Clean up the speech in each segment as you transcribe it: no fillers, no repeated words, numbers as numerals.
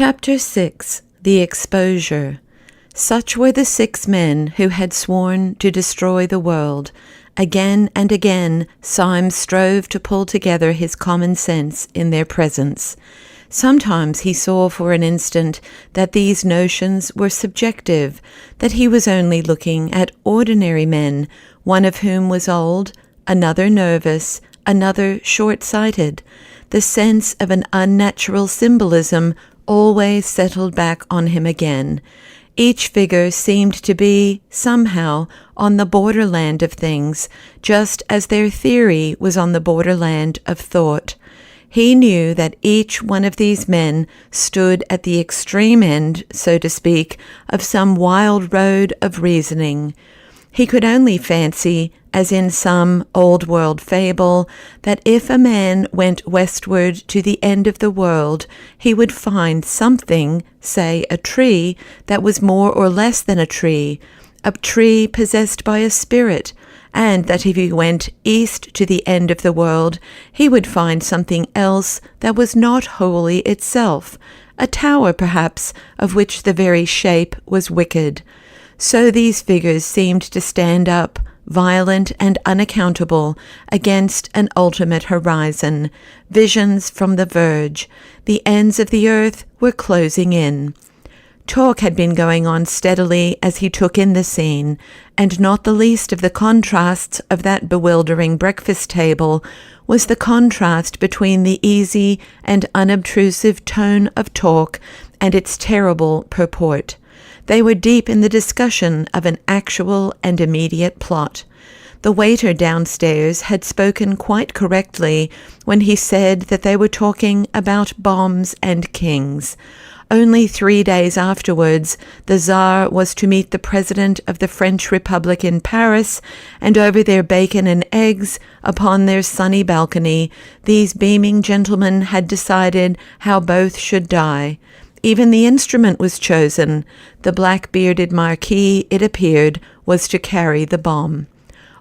Chapter 6. The Exposure. Such were the 6 men who had sworn to destroy the world. Again and again Syme strove to pull together his common sense in their presence. Sometimes he saw for an instant that these notions were subjective, that he was only looking at ordinary men, one of whom was old, another nervous, another short-sighted. The sense of an unnatural symbolism always settled back on him again. Each figure seemed to be, somehow, on the borderland of things, just as their theory was on the borderland of thought. He knew that each one of these men stood at the extreme end, so to speak, of some wild road of reasoning. He could only fancy, as in some old-world fable, that if a man went westward to the end of the world, he would find something, say a tree, that was more or less than a tree possessed by a spirit, and that if he went east to the end of the world, he would find something else that was not wholly itself, a tower perhaps, of which the very shape was wicked. So these figures seemed to stand up, violent and unaccountable, against an ultimate horizon, visions from the verge. The ends of the earth were closing in. Talk had been going on steadily as he took in the scene, and not the least of the contrasts of that bewildering breakfast table was the contrast between the easy and unobtrusive tone of talk and its terrible purport. They were deep in the discussion of an actual and immediate plot. The waiter downstairs had spoken quite correctly when he said that they were talking about bombs and kings. Only 3 days afterwards, the Tsar was to meet the President of the French Republic in Paris, and over their bacon and eggs, upon their sunny balcony, these beaming gentlemen had decided how both should die. Even the instrument was chosen. The black-bearded Marquis, it appeared, was to carry the bomb.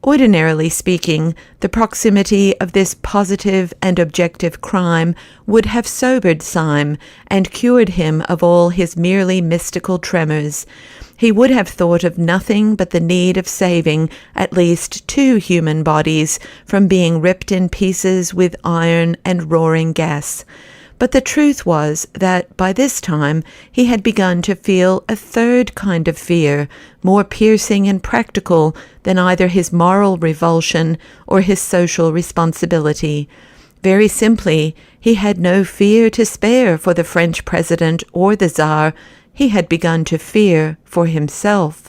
Ordinarily speaking, the proximity of this positive and objective crime would have sobered Syme and cured him of all his merely mystical tremors. He would have thought of nothing but the need of saving at least 2 human bodies from being ripped in pieces with iron and roaring gas. But the truth was that by this time he had begun to feel a third kind of fear, more piercing and practical than either his moral revulsion or his social responsibility. Very simply, he had no fear to spare for the French president or the Tsar. He had begun to fear for himself.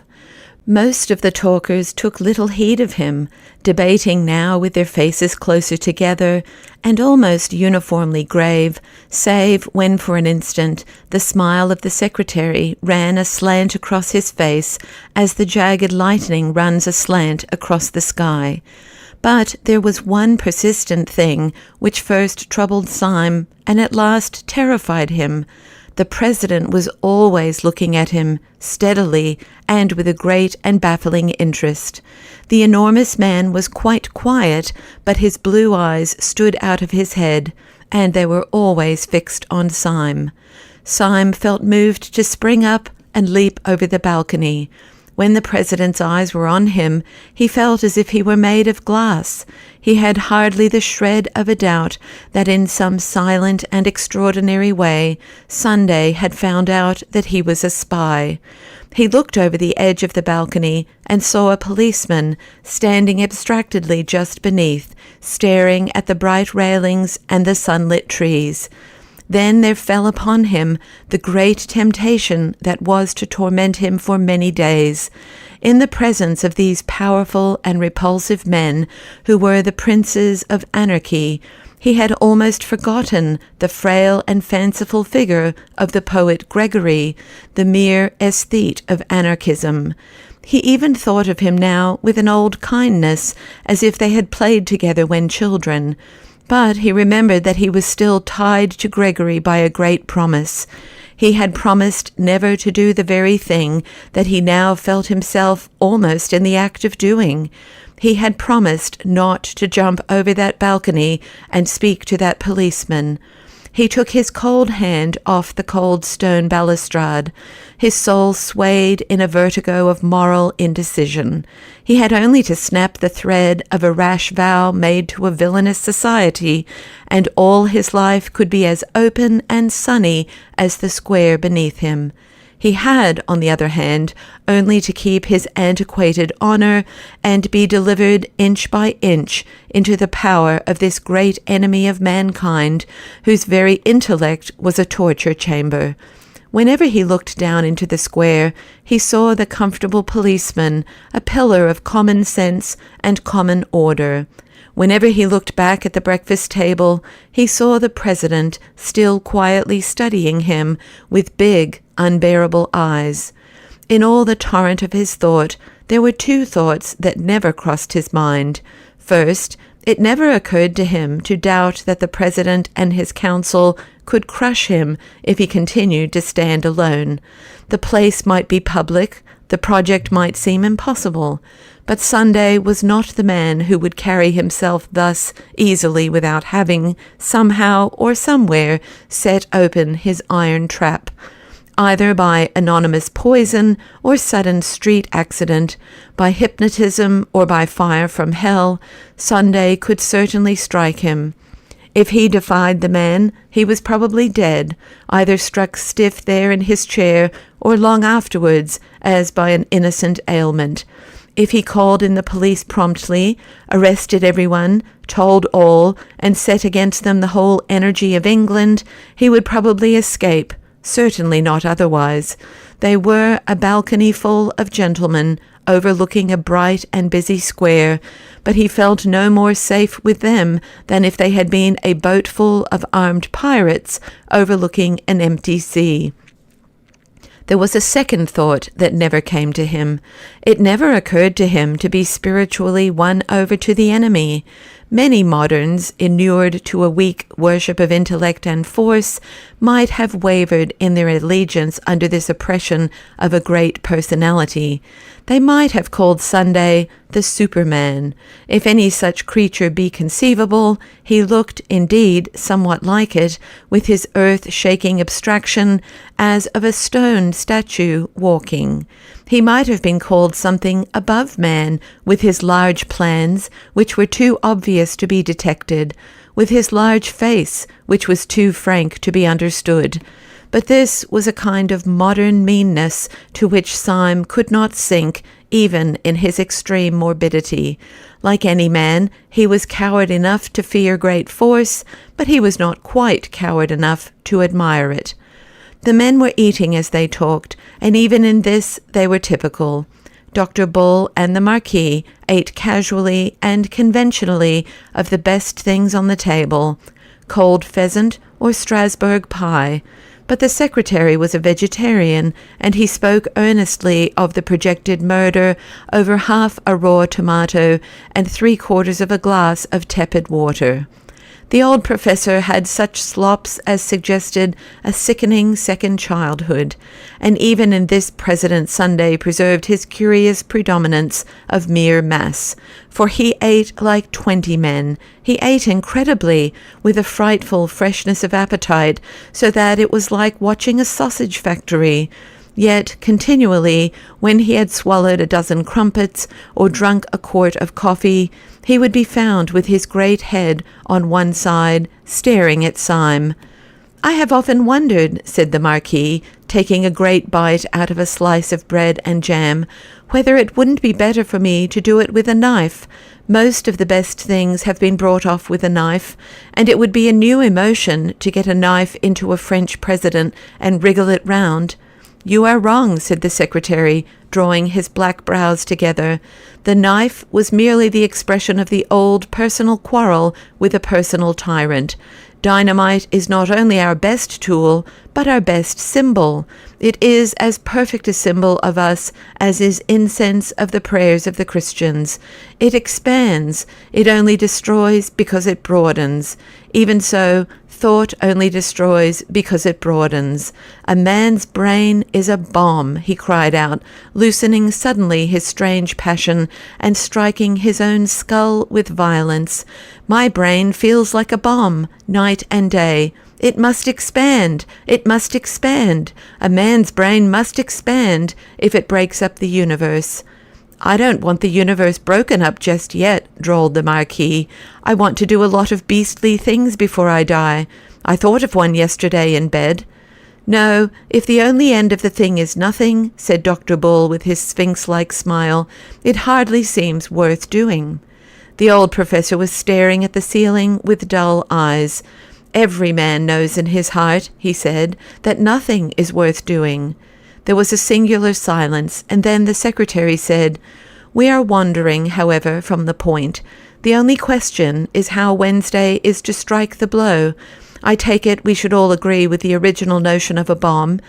Most of the talkers took little heed of him, debating now with their faces closer together and almost uniformly grave, save when for an instant the smile of the secretary ran aslant across his face as the jagged lightning runs aslant across the sky. But there was one persistent thing which first troubled Syme and at last terrified him. The president was always looking at him, steadily, and with a great and baffling interest. The enormous man was quite quiet, but his blue eyes stood out of his head, and they were always fixed on Syme. Syme felt moved to spring up and leap over the balcony. When the president's eyes were on him, he felt as if he were made of glass. He had hardly the shred of a doubt that in some silent and extraordinary way Sunday had found out that he was a spy. He looked over the edge of the balcony and saw a policeman standing abstractedly just beneath, staring at the bright railings and the sunlit trees. Then there fell upon him the great temptation that was to torment him for many days. In the presence of these powerful and repulsive men, who were the princes of anarchy, he had almost forgotten the frail and fanciful figure of the poet Gregory, the mere aesthete of anarchism. He even thought of him now with an old kindness, as if they had played together when children. But he remembered that he was still tied to Gregory by a great promise. He had promised never to do the very thing that he now felt himself almost in the act of doing. He had promised not to jump over that balcony and speak to that policeman. He took his cold hand off the cold stone balustrade. His soul swayed in a vertigo of moral indecision. He had only to snap the thread of a rash vow made to a villainous society, and all his life could be as open and sunny as the square beneath him. He had, on the other hand, only to keep his antiquated honour and be delivered inch by inch into the power of this great enemy of mankind, whose very intellect was a torture chamber. Whenever he looked down into the square, he saw the comfortable policeman, a pillar of common sense and common order. Whenever he looked back at the breakfast table, he saw the president still quietly studying him with big, unbearable eyes. In all the torrent of his thought, there were two thoughts that never crossed his mind. First, it never occurred to him to doubt that the president and his council could crush him if he continued to stand alone. The place might be public, the project might seem impossible, but Sunday was not the man who would carry himself thus easily without having, somehow or somewhere, set open his iron trap. Either by anonymous poison or sudden street accident, by hypnotism or by fire from hell, Sunday could certainly strike him. If he defied the man, he was probably dead, either struck stiff there in his chair or long afterwards as by an innocent ailment. If he called in the police promptly, arrested everyone, told all, and set against them the whole energy of England, he would probably escape. Certainly not otherwise. They were a balcony full of gentlemen overlooking a bright and busy square, but he felt no more safe with them than if they had been a boat full of armed pirates overlooking an empty sea. There was a second thought that never came to him. It never occurred to him to be spiritually won over to the enemy. Many moderns, inured to a weak worship of intellect and force, might have wavered in their allegiance under this oppression of a great personality. They might have called Sunday the Superman. If any such creature be conceivable, he looked, indeed, somewhat like it, with his earth-shaking abstraction as of a stone statue walking. He might have been called something above man, with his large plans, which were too obvious to be detected, with his large face, which was too frank to be understood. But this was a kind of modern meanness to which Syme could not sink, even in his extreme morbidity. Like any man, he was coward enough to fear great force, but he was not quite coward enough to admire it. The men were eating as they talked, and even in this they were typical. Dr. Bull and the Marquis ate casually and conventionally of the best things on the table, cold pheasant or Strasbourg pie, but the secretary was a vegetarian, and he spoke earnestly of the projected murder over half a raw tomato and 3/4 of a glass of tepid water. The old professor had such slops as suggested a sickening second childhood, and even in this President Sunday preserved his curious predominance of mere mass, for he ate like 20 men. He ate incredibly, with a frightful freshness of appetite, so that it was like watching a sausage factory. Yet continually, when he had swallowed a dozen crumpets or drunk a quart of coffee, he would be found with his great head on one side, staring at Syme. "I have often wondered," said the Marquis, taking a great bite out of a slice of bread and jam, "whether it wouldn't be better for me to do it with a knife. Most of the best things have been brought off with a knife, and it would be a new emotion to get a knife into a French president and wriggle it round." "You are wrong," said the secretary, drawing his black brows together. "The knife was merely the expression of the old personal quarrel with a personal tyrant. Dynamite is not only our best tool, but our best symbol. It is as perfect a symbol of us as is incense of the prayers of the Christians. It expands. It only destroys because it broadens. Even so, thought only destroys because it broadens. A man's brain is a bomb," he cried out, loosening suddenly his strange passion and striking his own skull with violence. "My brain feels like a bomb, night and day. It must expand. It must expand. A man's brain must expand if it breaks up the universe. I don't want the universe broken up just yet, drawled the Marquis. I want to do a lot of beastly things before I die. I thought of one yesterday in bed. No, if the only end of the thing is nothing, said Dr. Bull with his sphinx-like smile, it hardly seems worth doing. The old professor was staring at the ceiling with dull eyes. Every man knows in his heart, he said, that nothing is worth doing. There was a singular silence, and then the secretary said, We are wandering, however, from the point. The only question is how Wednesday is to strike the blow. I take it we should all agree with the original notion of a bomb.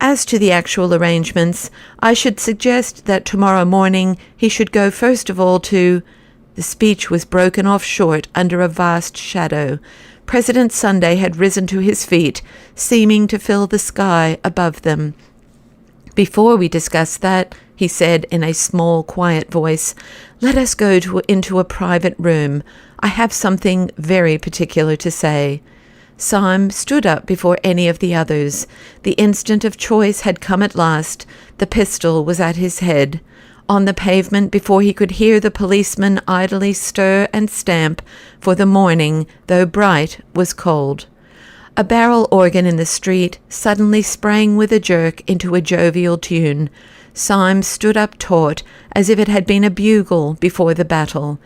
As to the actual arrangements, I should suggest that tomorrow morning he should go first of all to— The speech was broken off short under a vast shadow. President Sunday had risen to his feet, seeming to fill the sky above them. Before we discuss that, he said in a small, quiet voice, let us go into a private room. I have something very particular to say. Syme stood up before any of the others. The instant of choice had come at last. The pistol was at his head. On the pavement, before he could hear the policeman idly stir and stamp, for the morning, though bright, was cold. A barrel organ in the street suddenly sprang with a jerk into a jovial tune. Syme stood up taut, as if it had been a bugle before the battle.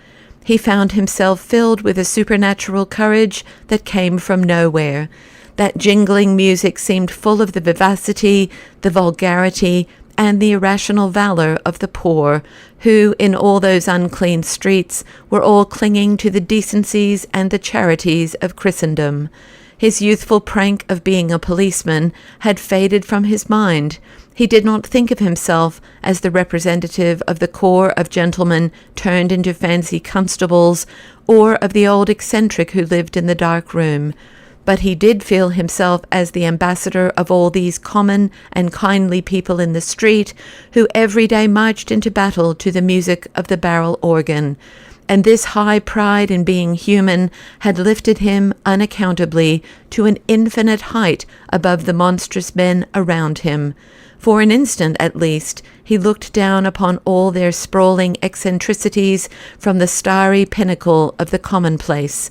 He found himself filled with a supernatural courage that came from nowhere. That jingling music seemed full of the vivacity, the vulgarity, and the irrational valor of the poor, who, in all those unclean streets, were all clinging to the decencies and the charities of Christendom. His youthful prank of being a policeman had faded from his mind. He did not think of himself as the representative of the corps of gentlemen turned into fancy constables, or of the old eccentric who lived in the dark room. But he did feel himself as the ambassador of all these common and kindly people in the street, who every day marched into battle to the music of the barrel organ. And this high pride in being human had lifted him unaccountably to an infinite height above the monstrous men around him. For an instant, at least, he looked down upon all their sprawling eccentricities from the starry pinnacle of the commonplace.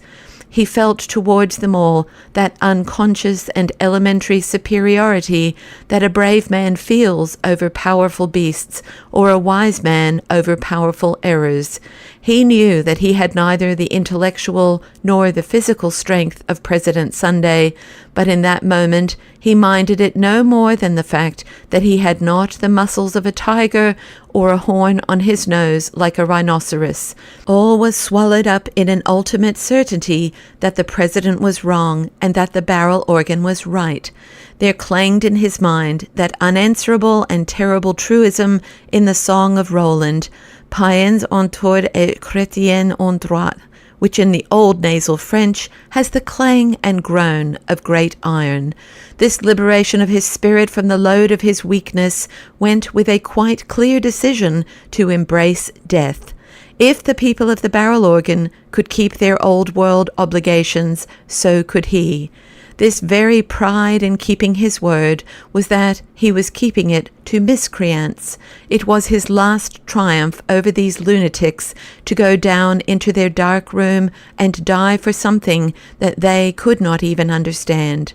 He felt towards them all that unconscious and elementary superiority that a brave man feels over powerful beasts, or a wise man over powerful errors. He knew that he had neither the intellectual nor the physical strength of President Sunday, but in that moment he minded it no more than the fact that he had not the muscles of a tiger or a horn on his nose like a rhinoceros. All was swallowed up in an ultimate certainty that the president was wrong and that the barrel organ was right. There clanged in his mind that unanswerable and terrible truism in the Song of Roland, Païens ont tort et chrétiens ont droit, which in the old nasal French has the clang and groan of great iron. This liberation of his spirit from the load of his weakness went with a quite clear decision to embrace death. If the people of the barrel organ could keep their old world obligations, so could he. This very pride in keeping his word was that he was keeping it to miscreants. It was his last triumph over these lunatics to go down into their dark room and die for something that they could not even understand.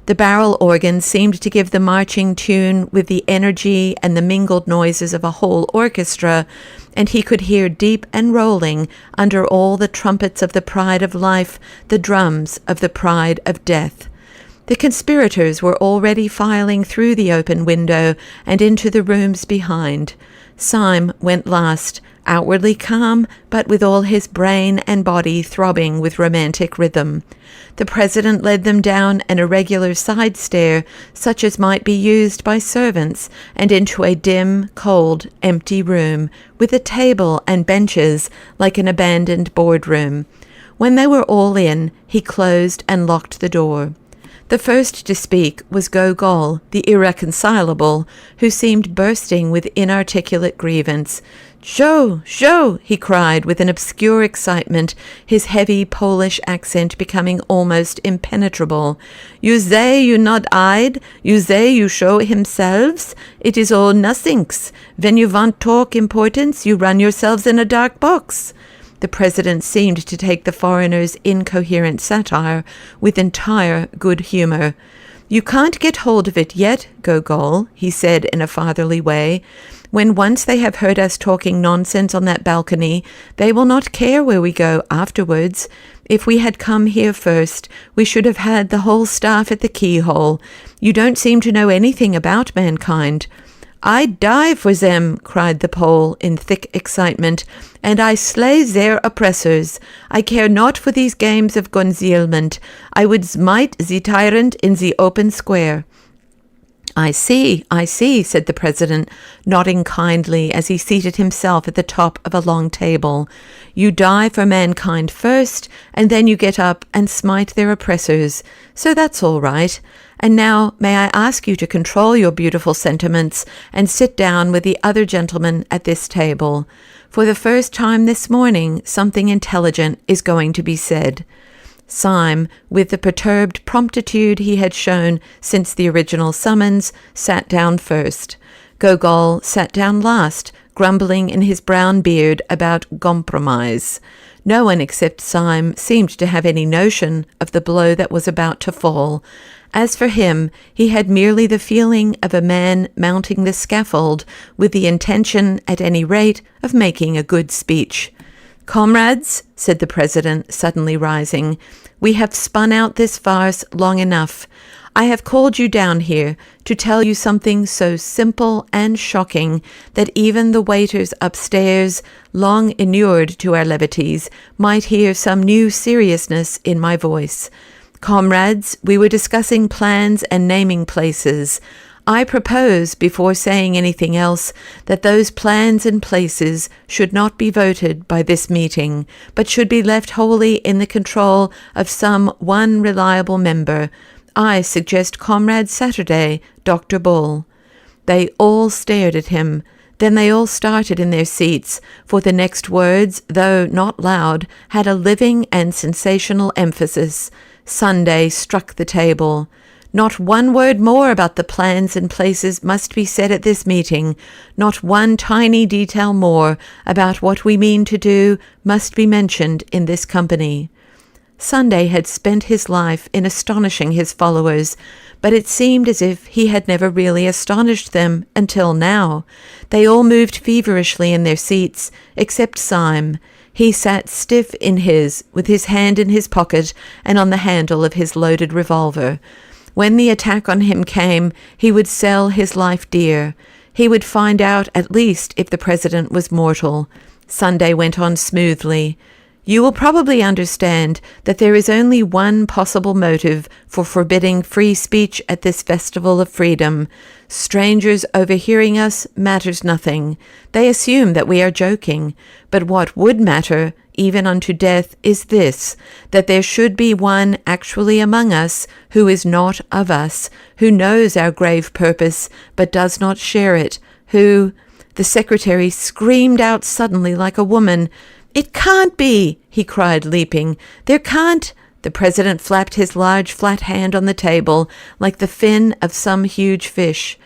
The barrel organ seemed to give the marching tune with the energy and the mingled noises of a whole orchestra, and he could hear deep and rolling under all the trumpets of the pride of life, the drums of the pride of death. The conspirators were already filing through the open window and into the rooms behind. Syme went last, outwardly calm, but with all his brain and body throbbing with romantic rhythm. The president led them down an irregular side stair, such as might be used by servants, and into a dim, cold, empty room, with a table and benches like an abandoned boardroom. When they were all in, he closed and locked the door. The first to speak was Gogol, the irreconcilable, who seemed bursting with inarticulate grievance. "Show," he cried with an obscure excitement, his heavy Polish accent becoming almost impenetrable. "You say you not hide? You say you show himselves? It is all nothings. When you want talk importance, you run yourselves in a dark box." The president seemed to take the foreigner's incoherent satire with entire good humor. "You can't get hold of it yet, Gogol," he said in a fatherly way. "When once they have heard us talking nonsense on that balcony, they will not care where we go afterwards. If we had come here first, we should have had the whole staff at the keyhole. You don't seem to know anything about mankind." "I die for them," cried the Pole in thick excitement, "and I slay their oppressors. I care not for these games of concealment. I would smite the tyrant in the open square." I see, said the president, nodding kindly as he seated himself at the top of a long table. "You die for mankind first, and then you get up and smite their oppressors. So that's all right. And now may I ask you to control your beautiful sentiments and sit down with the other gentlemen at this table. For the first time this morning, something intelligent is going to be said." Syme, with the perturbed promptitude he had shown since the original summons, sat down first. Gogol sat down last, grumbling in his brown beard about compromise. No one except Syme seemed to have any notion of the blow that was about to fall. As for him, he had merely the feeling of a man mounting the scaffold with the intention, at any rate, of making a good speech. "Comrades," said the president, suddenly rising, "we have spun out this farce long enough. I have called you down here to tell you something so simple and shocking that even the waiters upstairs, long inured to our levities, might hear some new seriousness in my voice. Comrades, we were discussing plans and naming places. I propose, before saying anything else, that those plans and places should not be voted by this meeting, but should be left wholly in the control of some one reliable member. I suggest Comrade Saturday, Dr. Bull." They all stared at him. Then they all started in their seats, for the next words, though not loud, had a living and sensational emphasis. Sunday struck the table. "Not one word more about the plans and places must be said at this meeting. Not one tiny detail more about what we mean to do must be mentioned in this company." Sunday had spent his life in astonishing his followers, but it seemed as if he had never really astonished them until now. They all moved feverishly in their seats, except Syme. He sat stiff in his, with his hand in his pocket and on the handle of his loaded revolver. When the attack on him came, he would sell his life dear. He would find out at least if the president was mortal. Sunday went on smoothly. "You will probably understand that there is only one possible motive for forbidding free speech at this festival of freedom. Strangers overhearing us matters nothing. They assume that we are joking. But what would matter, even unto death, is this, that there should be one actually among us who is not of us, who knows our grave purpose, but does not share it, who—" The secretary screamed out suddenly like a woman. "It can't be!" he cried, leaping. "There can't—" The president flapped his large flat hand on the table like the fin of some huge fish.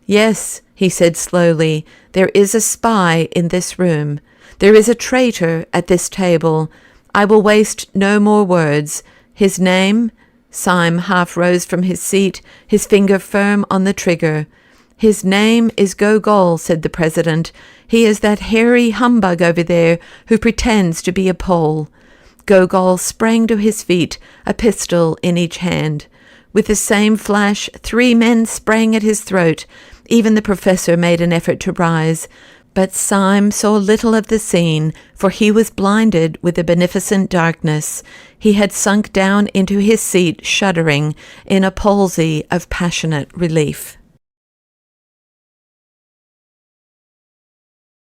"Yes," he said slowly, "there is a spy in this room. There is a traitor at this table. I will waste no more words. His name—" Syme half rose from his seat, his finger firm on the trigger. "His name is Gogol," said the president. "He is that hairy humbug over there who pretends to be a Pole." Gogol sprang to his feet, a pistol in each hand. With the same flash, 3 men sprang at his throat. Even the professor made an effort to rise. But Syme saw little of the scene, for he was blinded with the beneficent darkness. He had sunk down into his seat, shuddering, in a palsy of passionate relief.